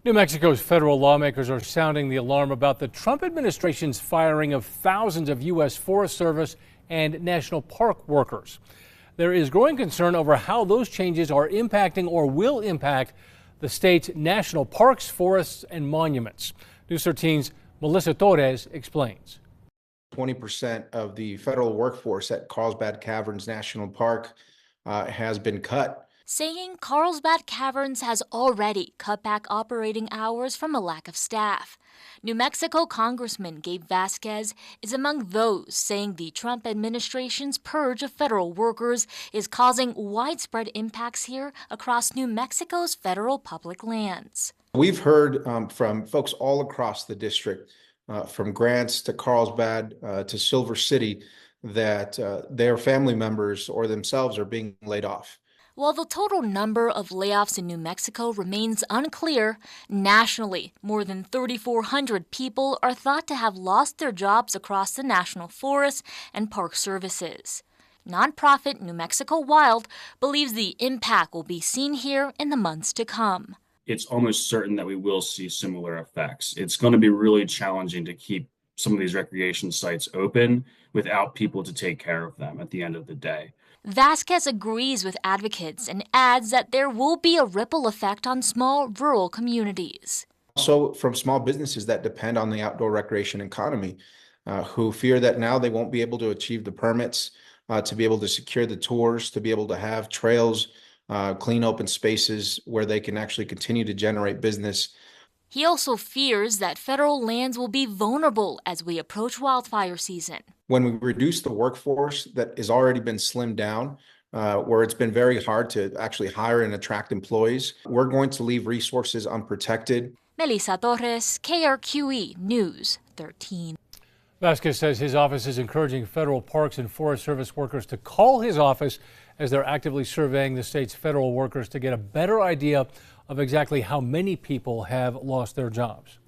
New Mexico's federal lawmakers are sounding the alarm about the Trump administration's firing of thousands of U.S. Forest Service and national park workers. There is growing concern over how those changes are impacting or will impact the state's national parks, forests, and monuments. News 13's Melissa Torres explains. 20% of the federal workforce at Carlsbad Caverns National Park has been cut. Saying Carlsbad Caverns has already cut back operating hours from a lack of staff. New Mexico Congressman Gabe Vasquez is among those saying the Trump administration's purge of federal workers is causing widespread impacts here across New Mexico's federal public lands. We've heard from folks all across the district, from Grants to Carlsbad to Silver City, that their family members or themselves are being laid off. While the total number of layoffs in New Mexico remains unclear, nationally, more than 3,400 people are thought to have lost their jobs across the National Forest and Park Services. Nonprofit New Mexico Wild believes the impact will be seen here in the months to come. It's almost certain that we will see similar effects. It's going to be really challenging to keep some of these recreation sites open without people to take care of them at the end of the day. Vasquez agrees with advocates and adds that there will be a ripple effect on small rural communities. Also from small businesses that depend on the outdoor recreation economy, who fear that now they won't be able to achieve the permits, to be able to secure the tours, to be able to have trails, clean open spaces where they can actually continue to generate business. He also fears that federal lands will be vulnerable as we approach wildfire season. When we reduce the workforce that has already been slimmed down, where it's been very hard to actually hire and attract employees, we're going to leave resources unprotected. Melissa Torres, KRQE News 13. Vasquez says his office is encouraging federal parks and forest service workers to call his office as they're actively surveying the state's federal workers to get a better idea of exactly how many people have lost their jobs.